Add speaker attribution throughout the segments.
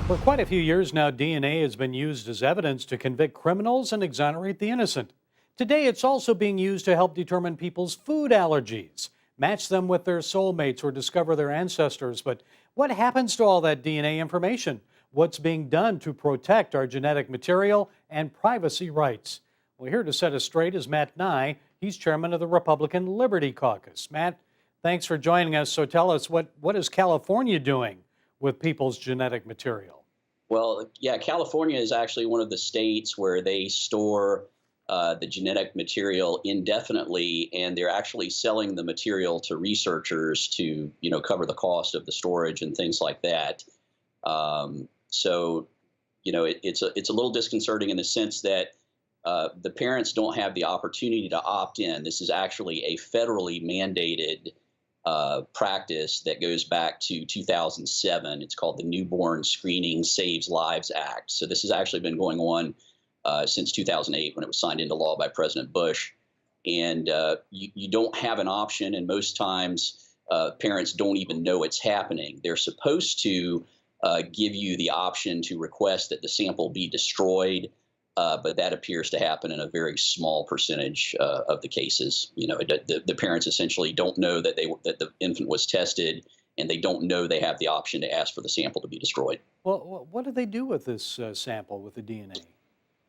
Speaker 1: For quite a few years now, DNA has been used as evidence to convict criminals and exonerate the innocent. Today, it's also being used to help determine people's food allergies, match them with their soulmates, or discover their ancestors. But what happens to all that DNA information? What's being done to protect our genetic material and privacy rights? Well, here to set us straight is Matt Nye. He's chairman of the Republican Liberty Caucus. Matt, thanks for joining us. So tell us, what is California doing with people's genetic material?
Speaker 2: Well, yeah, California is actually one of the states where they store the genetic material indefinitely, and they're actually selling the material to researchers to, cover the cost of the storage and things like that. So, it's a little disconcerting in the sense that the parents don't have the opportunity to opt in. This is actually a federally mandated practice that goes back to 2007. It's called the Newborn Screening Saves Lives Act. So this has actually been going on since 2008 when it was signed into law by President Bush. And you don't have an option, and most times parents don't even know it's happening. They're supposed to give you the option to request that the sample be destroyed. But that appears to happen in a very small percentage of the cases. The parents essentially don't know that the infant was tested, and they don't know they have the option to ask for the sample to be destroyed.
Speaker 1: Well, what do they do with this sample with the DNA?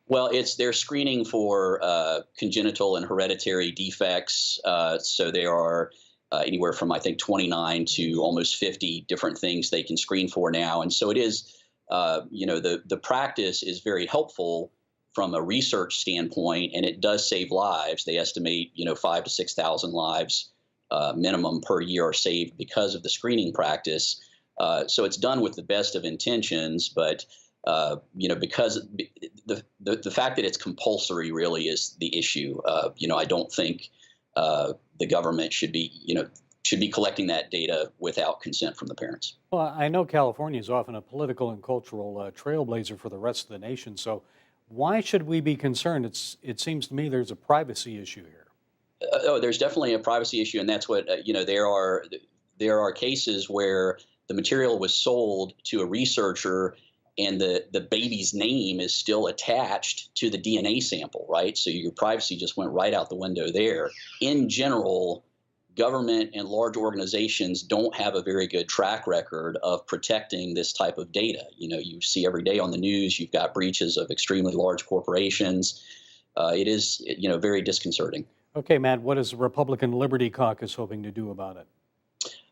Speaker 2: Well, they're screening for congenital and hereditary defects. So there are anywhere from, I think, 29 to almost 50 different things they can screen for now. And so it is, the practice is very helpful from a research standpoint, and it does save lives. They estimate, 5,000 to 6,000 lives minimum per year are saved because of the screening practice. So it's done with the best of intentions, but because the fact that it's compulsory really is the issue. I don't think the government should be collecting that data without consent from the parents.
Speaker 1: Well, I know California is often a political and cultural trailblazer for the rest of the nation. So why should we be concerned? It seems to me there's a privacy issue here.
Speaker 2: There's definitely a privacy issue, and that's what there are cases where the material was sold to a researcher, and the baby's name is still attached to the DNA sample, right? So your privacy just went right out the window there. In general, government and large organizations don't have a very good track record of protecting this type of data. You see every day on the news, you've got breaches of extremely large corporations. It is, very disconcerting.
Speaker 1: Okay, Matt, what is the Republican Liberty Caucus hoping to do about it?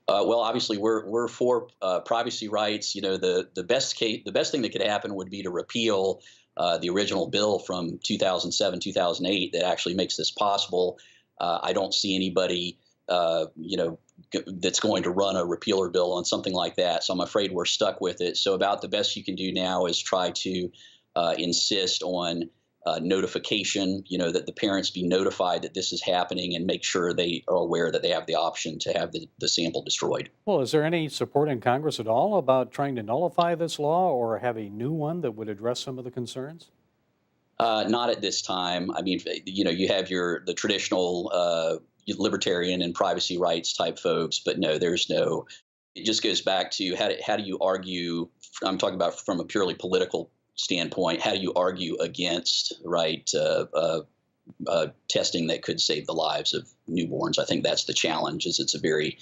Speaker 2: Well, obviously, we're for privacy rights. The best thing that could happen would be to repeal the original bill from 2007, 2008 that actually makes this possible. I don't see anybody that's going to run a repealer bill on something like that. So I'm afraid we're stuck with it. So about the best you can do now is try to insist on notification, that the parents be notified that this is happening, and make sure they are aware that they have the option to have the sample destroyed.
Speaker 1: Well, is there any support in Congress at all about trying to nullify this law or have a new one that would address some of the concerns?
Speaker 2: Not at this time. I mean, you have the traditional libertarian and privacy rights type folks, but no, there's no. It just goes back to how do you argue? I'm talking about from a purely political standpoint. How do you argue against testing that could save the lives of newborns? I think that's the challenge. It's a very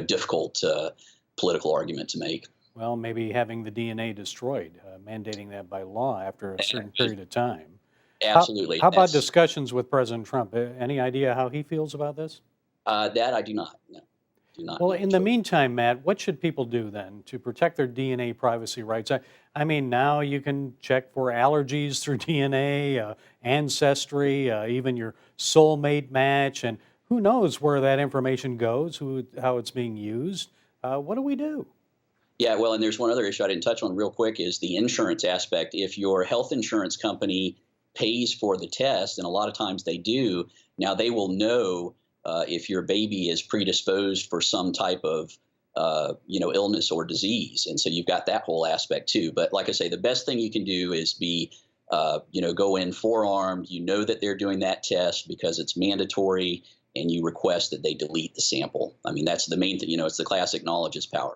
Speaker 2: difficult political argument to make.
Speaker 1: Well, maybe having the DNA destroyed, mandating that by law after a certain period of time.
Speaker 2: Absolutely.
Speaker 1: How about discussions with President Trump? Any idea how he feels about this?
Speaker 2: That I do not. No, do not.
Speaker 1: Well,
Speaker 2: know.
Speaker 1: in the meantime, Matt, what should people do then to protect their DNA privacy rights? I mean, now you can check for allergies through DNA, ancestry, even your soulmate match, and who knows where that information goes, how it's being used. What do we do?
Speaker 2: Yeah, well, and there's one other issue I didn't touch on real quick is the insurance aspect. If your health insurance company pays for the test, and a lot of times they do, now they will know if your baby is predisposed for some type of illness or disease, and so you've got that whole aspect too. But like I say, the best thing you can do is go in forearmed. You know that they're doing that test because it's mandatory, and you request that they delete the sample. I mean, that's the main thing. It's the classic knowledge is power.